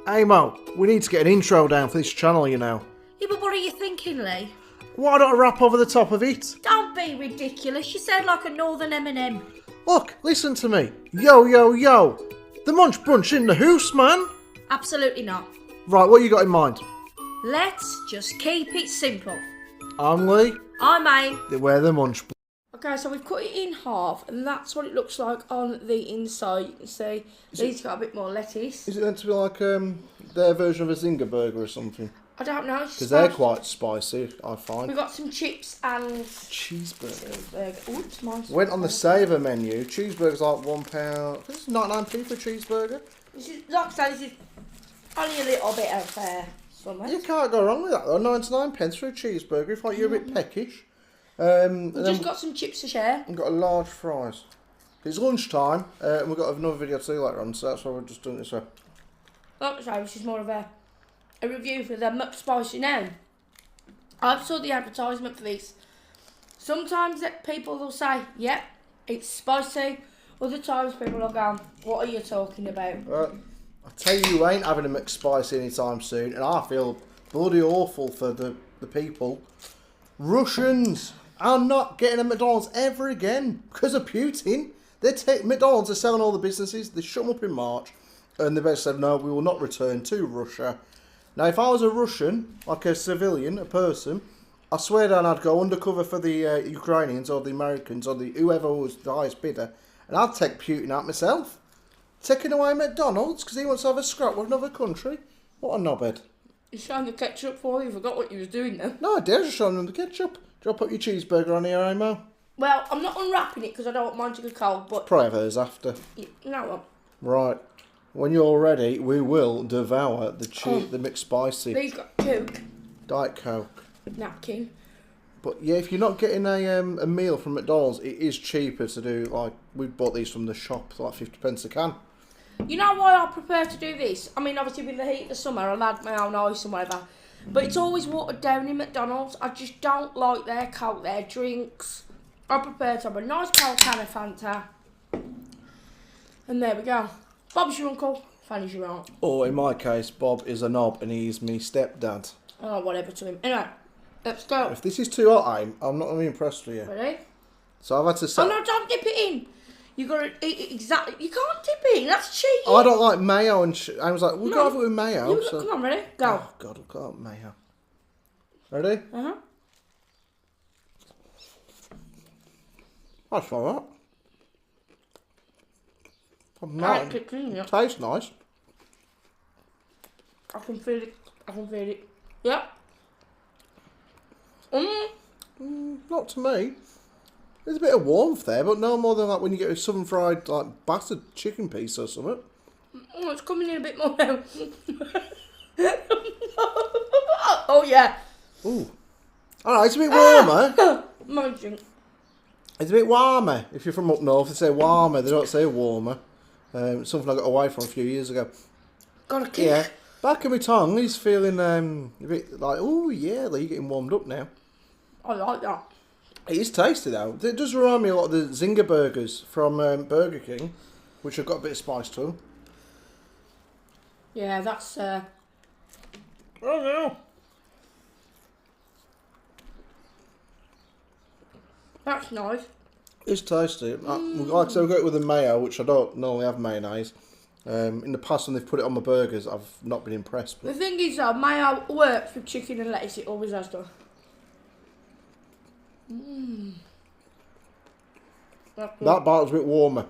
Hey Mo, we need to get an intro down for this channel, you know. Yeah, but what are you thinking, Lee? Why don't I rap over the top of it? Don't be ridiculous. You sound like a northern Eminem. Look, listen to me. Yo, yo, yo. The Munch Brunch in the house, man. Absolutely not. Right, what you got in mind? Let's just keep it simple. I'm Lee. I'm Aim. We're the Munch. Okay, so we've cut it in half, and that's what it looks like on the inside. You can see Lee's got a bit more lettuce. Is it meant to be like their version of a Zinger burger or something? I don't know. Because they're quite spicy, I find. We've got some chips and... Cheeseburger. Oh, it's nice. Went on the saver menu. Cheeseburger's like £1. This is 99p for a cheeseburger. This is, like I say, this is only a little bit of something. You can't go wrong with that though. 99p for a cheeseburger if like you're a bit peckish. We've just got some chips to share. We've got a large fries. It's lunchtime and we've got another video to do later on, so that's why we're just doing it this way. Like I say, this is more of a review for the McSPICY now. I saw the advertisement for this. Sometimes people will say, yep, it's spicy. Other times people will go, what are you talking about? I tell you ain't having a McSpicy anytime soon, and I feel bloody awful for the people. Russians are not getting a McDonald's ever again because of Putin. McDonald's are selling all the businesses. They shut them up in March, and they basically said, no, we will not return to Russia. Now, if I was a Russian, like a civilian, a person, I swear down I'd go undercover for the Ukrainians or the Americans or the whoever was the highest bidder, and I'd take Putin out myself. Taking away McDonald's because he wants to have a scrap with another country. What a knobhead. He's showing the ketchup for you. Forgot what you was doing then. No, I did. I was just showing them the ketchup. Do you want to put your cheeseburger on here, Amo? Well, I'm not unwrapping it because I don't want mine to go cold, but... Probably have hers after. You know what? Right. When you're ready, we will devour the McSpicy. These got Coke. Diet Coke. Napkin. But yeah, if you're not getting a meal from McDonald's, it is cheaper to do, like, we bought these from the shop for like 50p a can. You know why I prefer to do this? I mean, obviously with the heat of the summer, I'll add my own ice and whatever. But it's always watered down in McDonald's. I just don't like their Coke, their drinks. I prefer to have a nice cold can of Fanta. And there we go. Bob's your uncle, Fanny's your aunt. Or in my case, Bob is a knob and he's me stepdad. Oh, whatever to him. Anyway, let's go. If this is too hot, I'm not really impressed with you. Ready? So I've had to say... Oh no, don't dip it in. You got to eat it exactly. You can't dip it in. That's cheating. I don't like mayo and I was like, we'll go have it with mayo. So... Come on, ready? Go. Oh, God, I've got mayo. Ready? Uh-huh. That's all right. Right, tastes nice. I can feel it. I can feel it. Yep. Not to me. There's a bit of warmth there, but no more than like when you get a southern fried like battered chicken piece or something. Oh, it's coming in a bit more now. Oh yeah. Ooh. Alright, it's a bit warmer. My drink. It's a bit warmer. If you're from up north, they say warmer. They don't say warmer. Something I got away from a few years ago. Got a kick. Yeah. Back of my tongue, he's feeling a bit like, oh yeah, like you're getting warmed up now. I like that. It is tasty though. It does remind me a lot of the Zinger burgers from Burger King, which have got a bit of spice to them. Yeah, that's. Oh no. That's nice. It's tasty. Like I said, we got it with the mayo, which I don't normally have mayonnaise. In the past, when they've put it on my burgers, I've not been impressed. But... The thing is, though, mayo works with chicken and lettuce. It always has done. That bite was a bit warmer.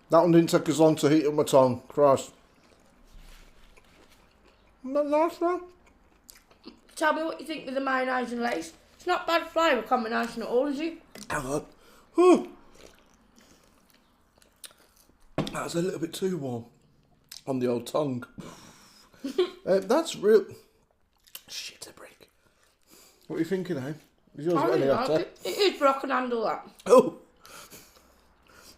That one didn't take as long to heat up my tongue. Christ. Isn't that nice, though? Tell me what you think with the mayonnaise and lettuce. It's not bad flavour combination at all, is it? That's a little bit too warm on the old tongue. That's real... Shit, a brick. What are you thinking, eh? Is yours got any after? It is, but I can handle that. Oh!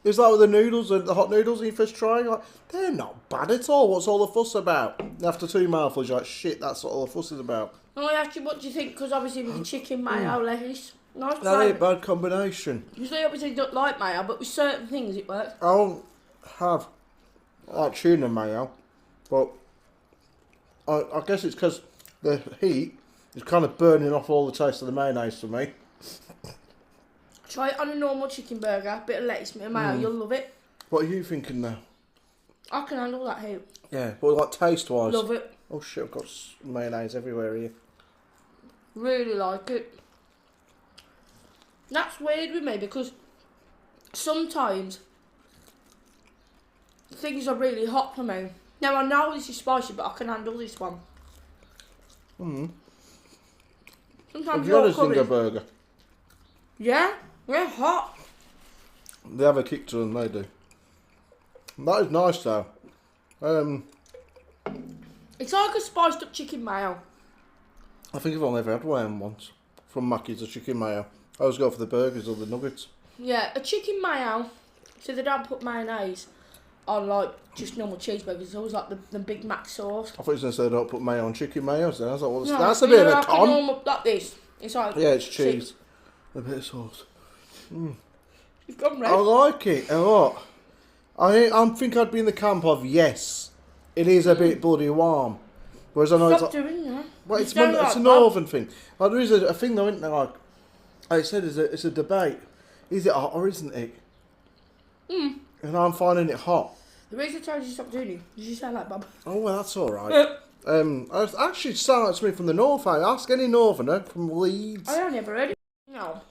It's like with the noodles, the hot noodles when you first try, like, they're not bad at all. What's all the fuss about? And after 2 mouthfuls, you're like, shit, that's what all the fuss is about. Oh, I asked you, what do you think? Because obviously with the chicken, mayo, lettuce, nice That flavour. ain't a bad combination. You say obviously don't like mayo, but with certain things it works. I don't have, I like tuna mayo, but I guess it's because the heat is kind of burning off all the taste of the mayonnaise for me. Try it on a normal chicken burger, bit of lettuce, bit of mayo, you'll love it. What are you thinking now? I can handle that heat. Yeah, but like taste-wise? Love it. Oh shit, I've got mayonnaise everywhere here. Really like it. That's weird with me because sometimes things are really hot for me. Now I know this is spicy, but I can handle this one. Sometimes Have you had a your Zinger burger? Yeah, they're hot. They have a kick to them, they do. That is nice though. It's like a spiced up chicken mayo. I think I've only ever had one once. From Mackey's, a chicken mayo. I always go for the burgers or the nuggets. Yeah, a chicken mayo, so they don't put mayonnaise on like just normal cheeseburgers. It's always like the Big Mac sauce. I thought you were going to say they don't put mayo on chicken mayos then. I was like, well, No, that's a bit of a like con. normal, like this. It's like Yeah, it's cheese. A bit of sauce. You've gone red. I like it a lot. I think I'd be in the camp of yes, it is a bit bloody warm. Whereas I know Stop it's like, doing that. well, it's Like a northern thing. Like there is a thing though, isn't there? Like I said, it's a debate. Is it hot or isn't it? And I'm finding it hot. The reason I told you to stop doing it, did you say that, Bob? Oh well, that's all right. Actually, sound like to me from the north. I ask any northerner from Leeds. I only ever heard it. No.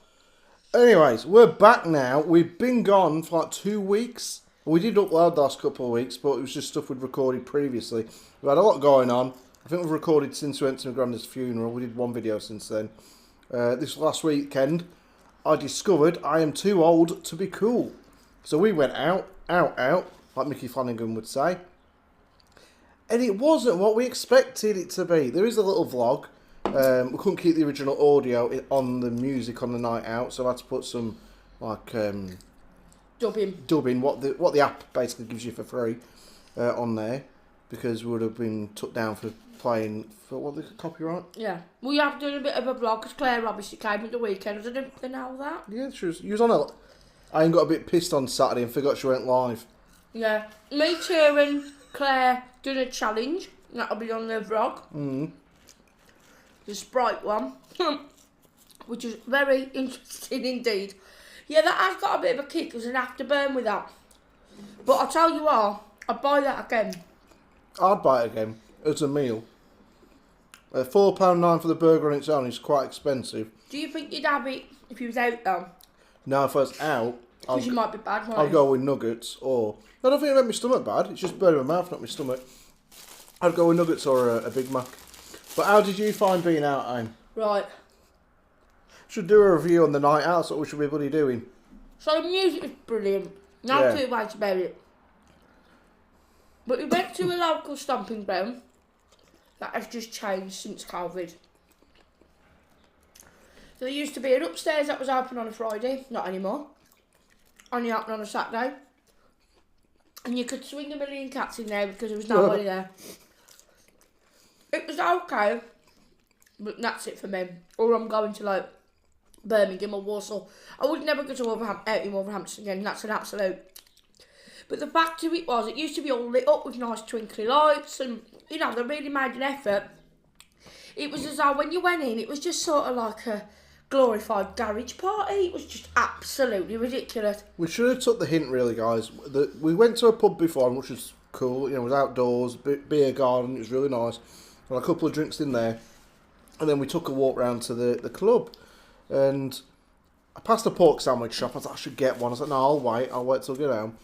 Anyways, we're back now. We've been gone for like 2 weeks. We did upload the last couple of weeks, but it was just stuff we'd recorded previously. We've had a lot going on. I think we've recorded since we went to my granddad's funeral. We did one video since then. This last weekend, I discovered I am too old to be cool. So we went out, like Mickey Flanagan would say. And it wasn't what we expected it to be. There is a little vlog. We couldn't keep the original audio on the music on the night out, so I had to put some like dubbing what the app basically gives you for free on there, because we would have been took down for playing for what the copyright. Yeah. We have done a bit of a vlog because Claire obviously came at the weekend. I didn't know that. Yeah, she was on it. I got a bit pissed on Saturday and forgot she went live. Yeah. Me too and Claire done a challenge. That'll be on the vlog. The Sprite one. Which is very interesting indeed. Yeah, that has got a bit of a kick. There's an afterburn with that. But I'll tell you what, I'd buy that again. I'd buy it again as a meal. £4.9 for the burger on its own is quite expensive. Do you think you'd have it if you was out though? Now if I was out, Because you might be bad, I'll go with nuggets or... I don't think it'll make my stomach bad. It's just burning my mouth, not my stomach. I'd go with nuggets or a Big Mac. But how did you find being out, Ayn? Right. Should do a review on the night out. That's what we should be bloody doing. So the music was brilliant. No two ways about it. But we went to a local stomping ground that has just changed since COVID. So there used to be an upstairs that was open on a Friday, not anymore. Only open on a Saturday. And you could swing a million cats in there because there was nobody there. It was okay, but that's it for me. Or I'm going to like Birmingham or Warsaw. I would never go to out in Wolverhampton again. That's an absolute. But the fact of it was, it used to be all lit up with nice twinkly lights, and you know they really made an effort. It was as though when you went in, it was just sort of like a glorified garage party. It was just absolutely ridiculous. We should have took the hint, really, guys. We went to a pub before, which was cool. You know, it was outdoors, beer garden. It was really nice. And a couple of drinks in there, and then we took a walk round to the club. And I passed a pork sandwich shop. I thought I should get one. I was like, no, I'll wait till I get home.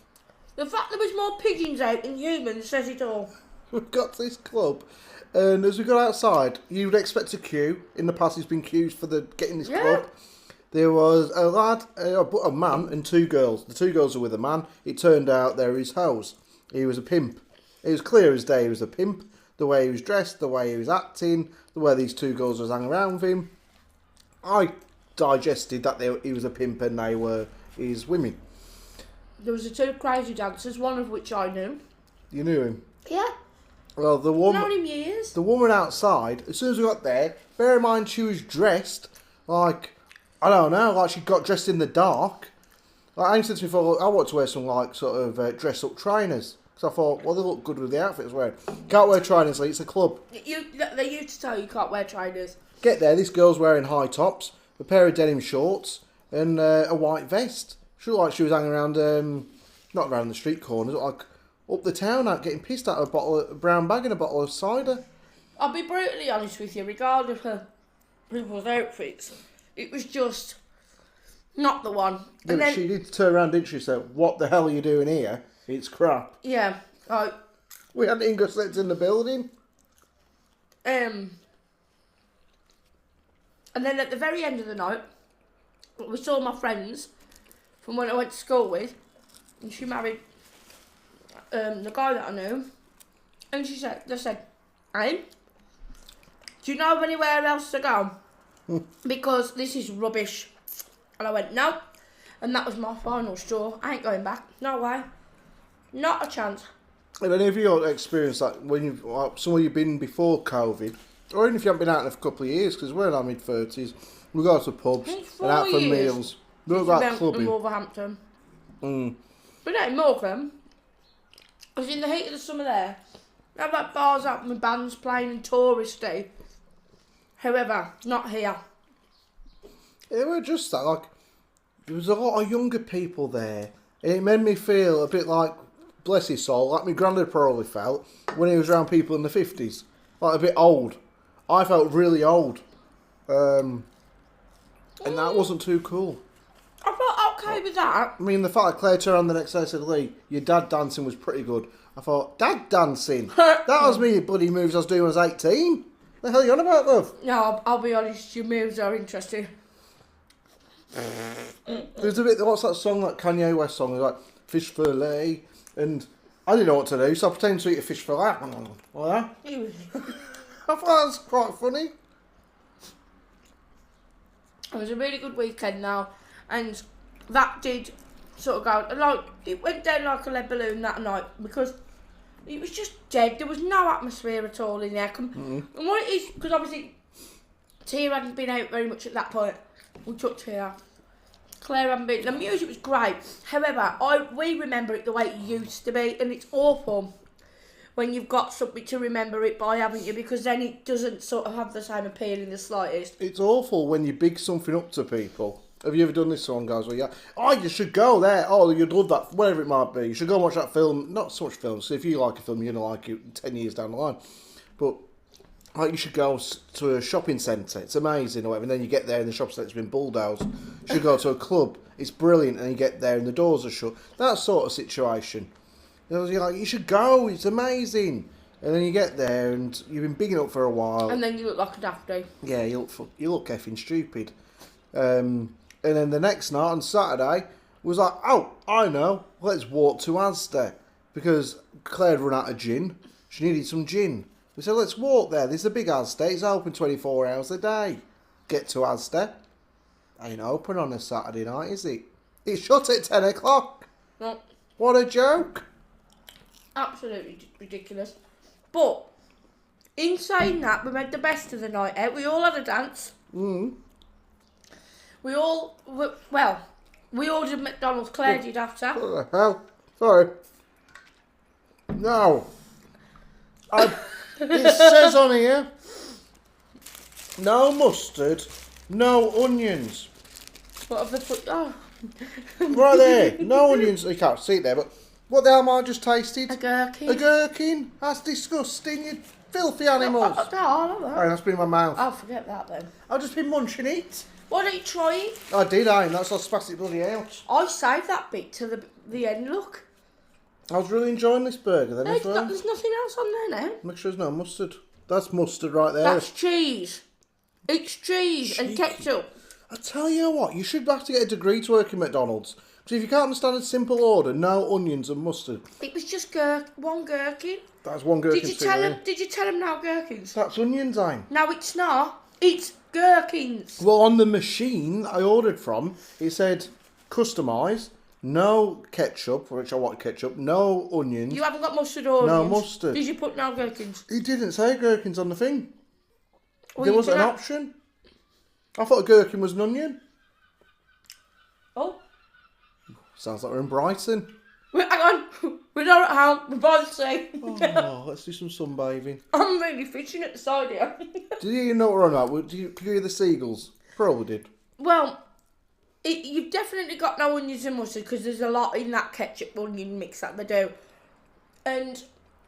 The fact there was more pigeons out than humans says it all. We got to this club, and as we got outside, you would expect a queue. In the past, there's been queues for getting this club. There was a lad, a man, and two girls. The two girls were with a man. It turned out they were his hoes. He was a pimp. It was clear as day he was a pimp. The way he was dressed, the way he was acting, the way these two girls was hanging around with him. I digested that he was a pimp and they were his women. There was the two crazy dancers, one of which I knew. You knew him? Yeah. Well, the woman... Known him years. The woman outside, as soon as we got there, bear in mind she was dressed like, I don't know, like she got dressed in the dark. Like I said to me before, I want to wear some like sort of dress-up trainers. Because I thought, well, they look good with the outfits wearing. Can't wear trainers, Lee. It's a club. They used to tell you can't wear trainers. Get there, this girl's wearing high tops, a pair of denim shorts, and a white vest. She looked like she was hanging around, not around the street corners, but like up the town out getting pissed out of a brown bag and a bottle of cider. I'll be brutally honest with you, regardless of people's outfits, it was just not the one. Yeah, And but then, she did turn around, didn't she? Say, what the hell are you doing here? It's crap. yeah, like, We had Inglesets in the building. and then at the very end of the night, we saw my friends from when I went to school with, and she married the guy that I knew, and they said, "Hey, do you know of anywhere else to go? Because this is rubbish." And I went, "No," and that was my final straw. I ain't going back. No way. Not a chance. Have any of you experienced that when you've somewhere you've been before COVID, or even if you haven't been out in a couple of years? Because we're in our mid-30s, we go to pubs It's and out 4 for years. meals. We go out clubbing. In Wolverhampton. Mm. But no, in Morecambe, I was in the heat of the summer there. They have like bars out with bands playing and touristy. However, not here. It was just that, like, there was a lot of younger people there, and it made me feel a bit like, bless his soul, like my granddad probably felt when he was around people in the 50s, like a bit old. I felt really old, and that wasn't too cool. I felt okay with that. I mean, the fact that Claire turned around the next day and said, "Lee, your dad dancing was pretty good." I thought, dad dancing? That was me bloody moves I was doing when I was 18. The hell are you on about, love? No, I'll be honest, your moves are interesting. There's a bit, what's that song, that Kanye West song? It's like, fish fillet, and I didn't know what to do, so I pretended to eat a fish fillet. Like that. I thought that was quite funny. It was a really good weekend now, and that did sort of go, like, it went down like a lead balloon that night, because it was just dead. There was no atmosphere at all in there. And what it is, because obviously Tia hadn't been out very much at that point. We took Tia. Claire hadn't been. The music was great. However, we remember it the way it used to be, and it's awful when you've got something to remember it by, haven't you? Because then it doesn't sort of have the same appeal in the slightest. It's awful when you big something up to people. Have you ever done this one, guys? Where you, oh, you should go there. Oh, you'd love that, whatever it might be. You should go and watch that film. Not so much films. So if you like a film, you're going to like it 10 years down the line. But like, you should go to a shopping centre. It's amazing, or whatever. And then you get there and the shopping centre's been bulldozed. You should go to a club. It's brilliant. And you get there and the doors are shut. That sort of situation. You know, you're like, you should go. It's amazing. And then you get there and you've been bigging up for a while. And then you look like a dafty. Yeah, you look effing stupid. And then the next night on Saturday was like, oh, I know, let's walk to Asda. Because Claire had run out of gin. She needed some gin. We said, let's walk there. There's a big Asda. It's open 24 hours a day. Get to Asda. Ain't open on a Saturday night, is it? It's shut at 10 o'clock. No. What a joke. Absolutely ridiculous. But, in saying that, we made the best of the night out. We all had a dance. We ordered McDonald's. Claire did after. What the hell? Sorry. No. It says on here, no mustard, no onions. What have they put? Oh. Right there. No onions. You can't see it there, but what the hell am I just tasted? A gherkin. A gherkin? That's disgusting, you filthy animals. No, Right, that's been in my mouth. I'll forget that then. I've just been munching it. Why don't you try it? I did, and that's how spastic bloody out. I saved that bit to the end. Look. I was really enjoying this burger then as well. There's nothing else on there now. Make sure there's no mustard. That's mustard right there. That's cheese. It's cheese and ketchup. I tell you what, you should have to get a degree to work in McDonald's. Because if you can't understand a simple order, no onions and mustard. It was just one gherkin. That's one gherkin. Did you tell him no gherkins? That's onions, Ayn. No, it's not. It's gherkins. Well, on the machine I ordered from, it said customise, no ketchup, which I want ketchup, no onions. You haven't got mustard or onions? No mustard. Did you put no gherkins? It didn't say gherkins on the thing. Well, there wasn't an option. I thought a gherkin was an onion. Oh. Sounds like we're in Brighton. Wait, hang on. We're not at home, we're by the sea. Oh, let's do some sunbathing. I'm really fishing at the side here. Did you know what we're on about? Could you hear the seagulls? Probably did. Well, you've definitely got no onions and mustard because there's a lot in that ketchup onion mix that they do. And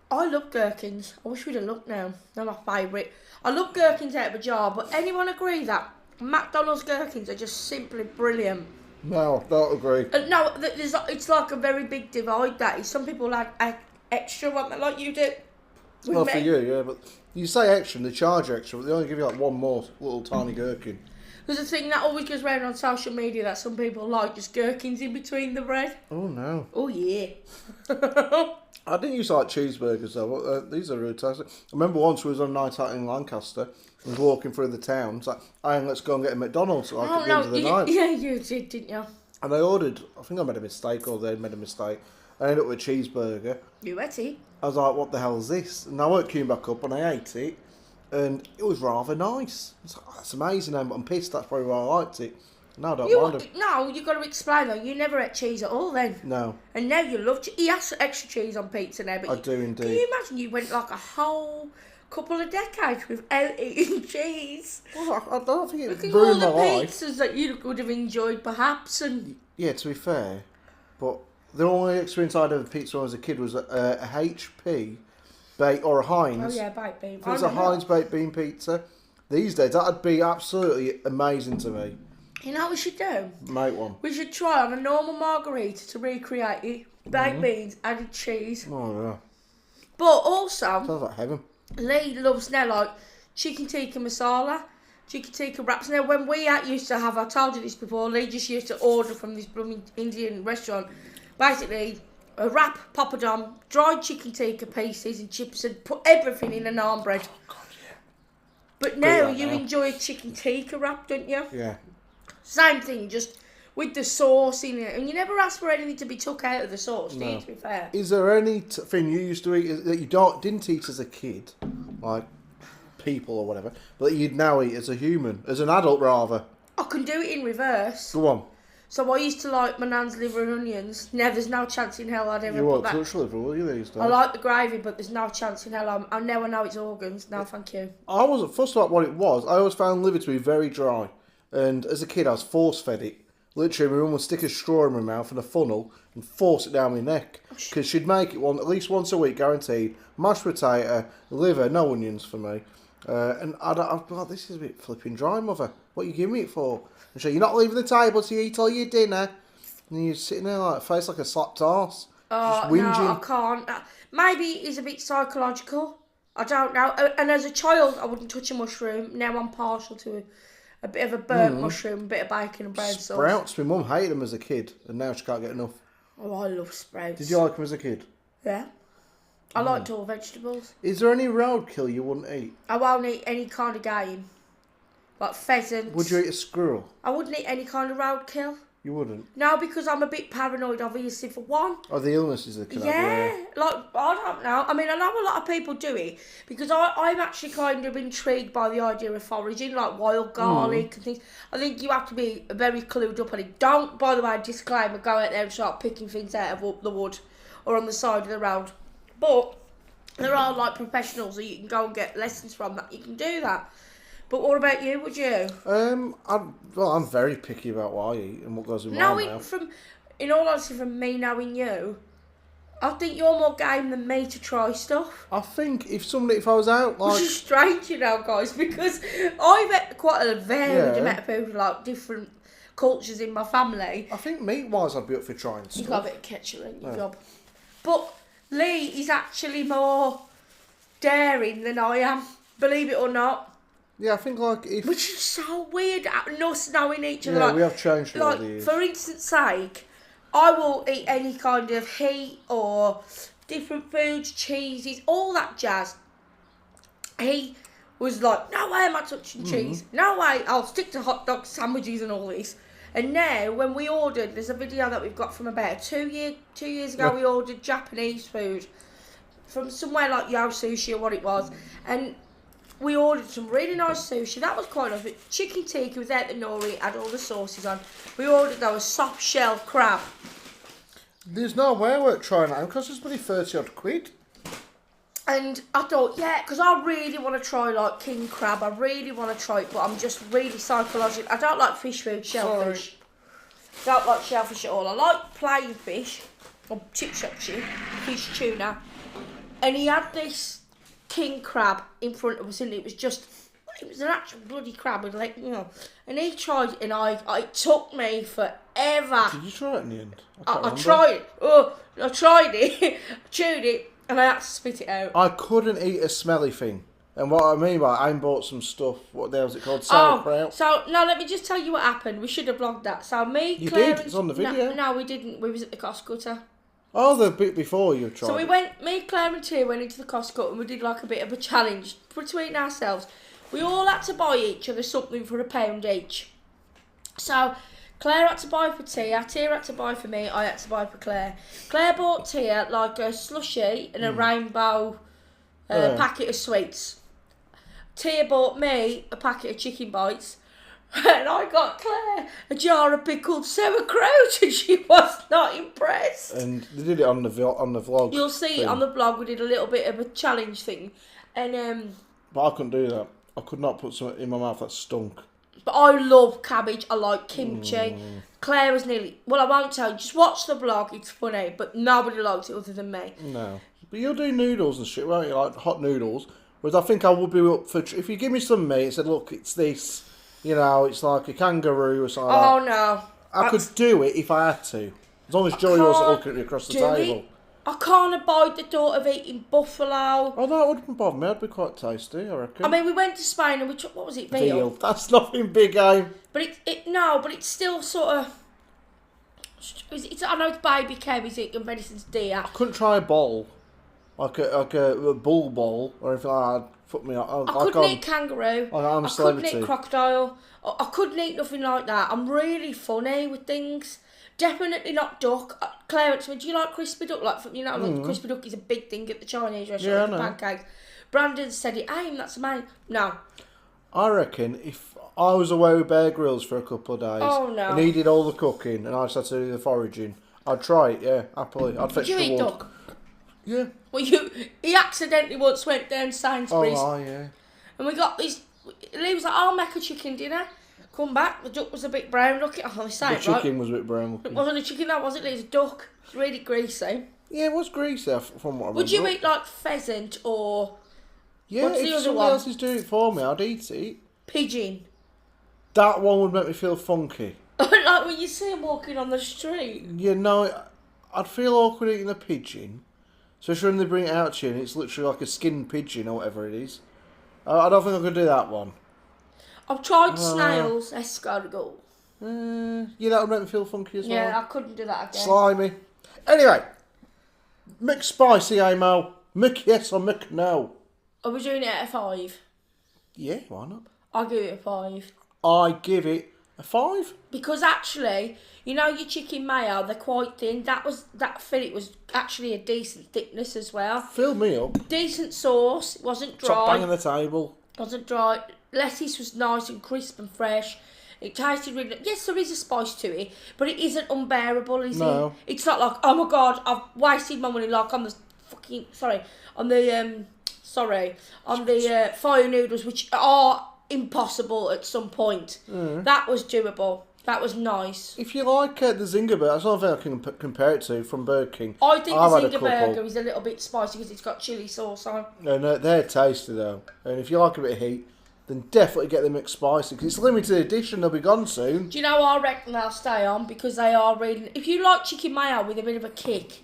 I love gherkins. I wish we'd have looked now. They're my favourite. I love gherkins out of a jar, but anyone agree that McDonald's gherkins are just simply brilliant? No, don't agree. No, it's like a very big divide. That is, some people add extra one that like you do. Well, for you, yeah, but you say extra and they charge extra, but they only give you like one more little tiny gherkin. There's a thing that always goes around on social media that some people like just gherkins in between the bread. Oh no. Oh yeah. I didn't used to like cheeseburgers though. These are really tasty. I remember once we was on a night out in Lancaster. I was walking through the town. It's like, hey, let's go and get a McDonald's like at the end of the night. Yeah, you did, didn't you? And I ordered, I think I made a mistake or they made a mistake. I ended up with a cheeseburger. You ate it. I was like, what the hell is this? And I weren't queuing back up and I ate it. And it was rather nice. I was like, oh, that's amazing. I'm pissed, that's probably why I liked it. No, I don't mind it. No, you've got to explain though. You never ate cheese at all then. No. And now you love cheese. He has extra cheese on pizza now. But I do indeed. Can you imagine you went like a whole couple of decades without eating cheese? Well, I don't think it Look at ruined all my the life. pizzas that you would have enjoyed perhaps. And Yeah, to be fair, but the only experience I had of pizza when I was a kid was a HP or a Heinz. oh yeah, baked bean. If it was a Heinz baked bean pizza, these days that'd be absolutely amazing to me. You know what we should do? Make one. We should try on a normal margarita to recreate it. Baked beans, added cheese. Oh yeah. But also, Sounds like heaven. Lee loves now like chicken tikka masala, chicken tikka wraps. Now when we used to have, I told you this before, Lee just used to order from this blooming Indian restaurant. Basically, a wrap, papadum, dried chicken tikka pieces and chips and put everything in a naan bread. Oh, God, yeah. But now Like you now. enjoy a chicken tikka wrap, don't you? Yeah. Same thing, just with the sauce in it. And you never ask for anything to be took out of the sauce, do you, to be fair? Is there any thing you used to eat that you didn't eat as a kid, like people or whatever, but that you'd now eat as a human, as an adult rather? I can do it in reverse. Go on. So I used to like my nan's liver and onions. Now there's no chance in hell I'd ever You put won't that. touch liver, will you, these days? I like the gravy, but there's no chance in hell. I now know it's organs. No, thank you. I wasn't fussed about what it was. I always found liver to be very dry. And as a kid, I was force-fed it. Literally, my mum would stick a straw in my mouth and a funnel and force it down my neck. Because she'd make it at least once a week, guaranteed. Mashed potato, liver, no onions for me. And I'd be like, this is a bit flipping dry, mother. What are you giving me it for? And she'd, you're not leaving the table till you eat all your dinner. And you're sitting there like, face like a slapped arse. Oh, just whinging. no, I can't. Maybe it's a bit psychological. I don't know. And as a child, I wouldn't touch a mushroom. Now I'm partial to a bit of a burnt mushroom, a bit of bacon and bread sauce. Sprouts, my mum hated them as a kid, and now she can't get enough. Oh, I love sprouts. Did you like them as a kid? Yeah. I liked all vegetables. Is there any roadkill you wouldn't eat? I won't eat any kind of game. Like pheasants. Would you eat a squirrel? I wouldn't eat any kind of roadkill. You wouldn't? No, because I'm a bit paranoid, obviously, for one. Oh, the illnesses that can Yeah, have, like, I don't know. I mean, I know a lot of people do it because I'm actually kind of intrigued by the idea of foraging, like wild garlic and things. I think you have to be very clued up on it. Don't, by the way, disclaimer, go out there and start picking things out of the wood or on the side of the road. But there are, like, professionals that you can go and get lessons from that you can do that. But what about you? Would you? I'm very picky about what I eat and what goes in my mouth. In all honesty, from me knowing you, I think you're more game than me to try stuff. I think if I was out, like... Which is strange, you know, guys, because I've met quite a varied Yeah. amount of people, like different cultures in my family. I think meat-wise I'd be up for trying You've stuff. got a bit of ketchup in your job. But Lee is actually more daring than I am, believe it or not. Yeah, I think like if... Which is so weird, us knowing each other. Yeah, like, we have changed over the like, years. for instance sake, I will eat any kind of heat or different foods, cheeses, all that jazz. He was like, no way am I touching cheese. No way, I'll stick to hot dogs, sandwiches and all this. And now, when we ordered, there's a video that we've got from about 2 years ago, we ordered Japanese food from somewhere like Yo Sushi or what it was. And we ordered some really nice sushi. That was quite nice. Chicken tikka without the nori, had all the sauces on. We ordered though a soft shell crab. There's no way we're trying that because it's bloody 30 odd quid. And I thought, yeah, because I really want to try like king crab. I really want to try it, but I'm just really psychological. I don't like fish food, shellfish. Don't like shellfish at all. I like plain fish, or chip shop fish, tuna. And he had this king crab in front of us, and it was an actual bloody crab with like, you know. And he tried it, and it took me forever. Did you try it in the end? I tried it. Oh, I tried it, chewed it, and I had to spit it out. I couldn't eat a smelly thing. And what I mean by I bought some stuff, what the hell was it called? Sauerkraut? So, no, let me just tell you what happened. We should have vlogged that. So, You Claire... did? It's on the video. No, we didn't. We was at the Costco. Oh, the bit before you tried. So me, Claire and Tia went into the Costco and we did like a bit of a challenge between ourselves. We all had to buy each other something for £1 each. So, Claire had to buy for Tia had to buy for me, I had to buy for Claire. Claire bought Tia like a slushie and a rainbow packet of sweets. Tia bought me a packet of chicken bites. And I got Claire a jar of pickled sauerkraut and she was not impressed. And they did it on the vlog. You'll see it on the blog. We did a little bit of a challenge thing. And But I couldn't do that. I could not put something in my mouth that stunk. But I love cabbage. I like kimchi. Claire was nearly... Well, I won't tell you. Just watch the vlog. It's funny. But nobody likes it other than me. No. But you'll do noodles and shit, won't you? Like hot noodles. Whereas I think I would be up for... If you give me some meat and said, look, it's this... You know, it's like a kangaroo or something like that. No. I could do it if I had to. As long as Joey wasn't looking at me across the table. I can't abide the thought of eating buffalo. Oh, no, it wouldn't bother me. It'd be quite tasty, I reckon. I mean, we went to Spain and we took... What was it? Veal. That's nothing big, eh? But but it's still sort of... I know it's baby cab, is it? And medicine's deer. I couldn't try a bowl. Like a bull bowl or anything like that. Put me on. I couldn't eat kangaroo. I'm a I couldn't eat crocodile. I couldn't eat nothing like that. I'm really funny with things. Definitely not duck. Claire went to me, do you like crispy duck? Like, crispy duck is a big thing at the Chinese restaurant. Yeah, pancakes. Brandon said it, that's amazing. No. I reckon if I was away with Bear Grylls for a couple of days and he did all the cooking and I just had to do the foraging, I'd try it, yeah, happily. I'd fetch the wood. Did you eat duck? Yeah. Well, he accidentally once went down Sainsbury's. Oh, yeah. And we got these... He was like, I'll make a chicken dinner. Come back, the duck was a bit brown looking. The chicken was a bit brown looking. It wasn't a chicken, that was it? It was a duck. It's really greasy. Yeah, it was greasy from what I remember. Would you eat like pheasant or... Yeah, what's the if other somebody one? else is doing it for me, I'd eat it. Pigeon. That one would make me feel funky. Like when you see him walking on the street. Yeah, no, I'd feel awkward eating a pigeon. Especially when they bring it out to you and it's literally like a skinned pigeon or whatever it is. I don't think I could do that one. I've tried snails, escargot. Yeah, that would make me feel funky as well. Yeah, I couldn't do that again. Slimy. Anyway, McSPICY, Amo. Yes or no? Are we doing it at a 5? Yeah, why not? I'll give it a 5. I give it a 5. Because actually, you know your chicken mayo, they're quite thin. That fillet was actually a decent thickness as well. Fill me up. Decent sauce. It wasn't dry. Top bang on the table. Wasn't dry. Lettuce was nice and crisp and fresh. It tasted really... Yes, there is a spice to it, but it isn't unbearable, is it? It's not like, oh my God, I've wasted my money like on the fucking... on the fire noodles, which are impossible at some point. That was doable. That was nice. If you like the Zinger burger, that's another thing I can compare it to from Burger King. I think the Zinger burger is a little bit spicy because it's got chilli sauce on. And they're tasty though. And if you like a bit of heat, then definitely get the McSpicy because it's a limited edition. They'll be gone soon. Do you know I reckon they'll stay on because they are really... If you like chicken mayo with a bit of a kick,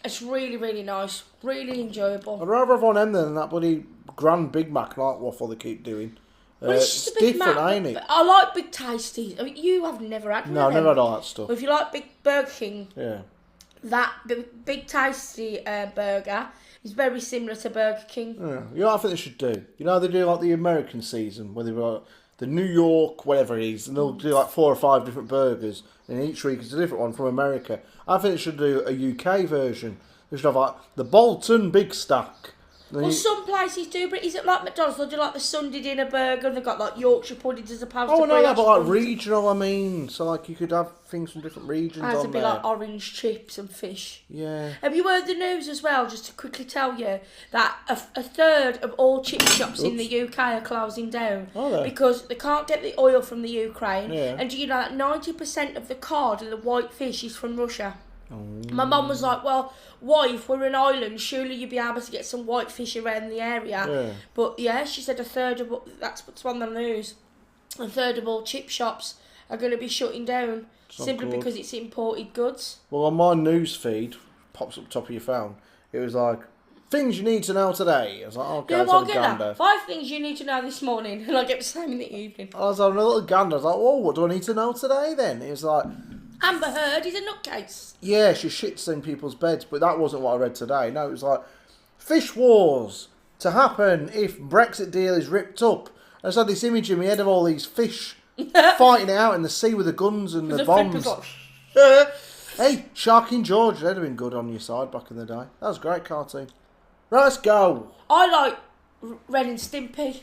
it's really, really nice. Really enjoyable. I'd rather have one of them than that bloody Grand Big Mac like waffle they keep doing. Well, it's just a Big different, Mac, ain't it? I like Big Tasties. I mean, you have never had one. No, I've never had all that stuff. Well, if you like Big Burger King, yeah, that Big Tasty burger is very similar to Burger King. Yeah, you know what I think they should do? You know how they do like the American season, where they've got the New York, whatever it is, and they'll do like 4 or 5 different burgers, and each week is a different one from America. I think they should do a UK version. They should have like the Bolton Big Stack. Well, some places do, but is it like McDonald's? They'll do like the Sunday dinner burger and they've got like Yorkshire puddings as opposed to Oh, no, brioche but like buns. regional, I mean. So, like, you could have things from different regions Has on to be there. like orange chips and fish. Yeah. Have you heard the news as well, just to quickly tell you, that a third of all chip shops in the UK are closing down because they can't get the oil from the Ukraine. Yeah. And do you know that 90% of the cod and the white fish is from Russia? Oh. My mum was like, well, wife, we're an island, surely you'd be able to get some white fish around the area. Yeah. But yeah, she said that's what's on the news. A third of all chip shops are going to be shutting down simply because it's imported goods. Well, on my news feed, pops up top of your phone, it was like, things you need to know today. I was like, okay, Yeah, let's well, have a get gander. that. 5 things you need to know this morning, and I get the same in the evening. I was having a little gander. I was like, whoa, what do I need to know today then? It was like, Amber Heard is a nutcase. yeah, she shits in people's beds, but that wasn't what I read today. No, it was like, fish wars to happen if Brexit deal is ripped up. And I just had this image in my head of all these fish fighting it out in the sea with the guns and the bombs. Hey, Sharky and George, they'd have been good on your side back in the day. That was a great cartoon. Right, let's go. I like Ren and Stimpy.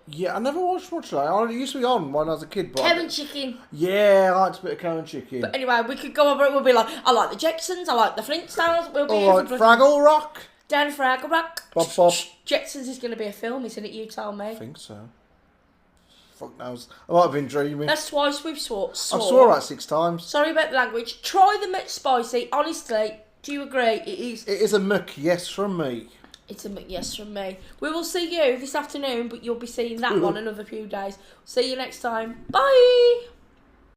Yeah, I never watched much of that. It used to be on when I was a kid. But Kevin Chicken. Yeah, I liked a bit of cow and chicken. But anyway, we could go over it. We'll be like, I like the Jetsons, I like the Flintstones. We'll be Alright, Fraggle Rock. Dan Fraggle Rock. Bob Bob. Jetsons is going to be a film, isn't it? You tell me. I think so. Fuck knows. I might have been dreaming. That's twice we've swore. I've swore like 6 times. Sorry about the language. Try the McSpicy. Honestly, do you agree? It is. It is a muck yes from me. It's a yes from me. We will see you this afternoon, but you'll be seeing that one another few days. See you next time. Bye.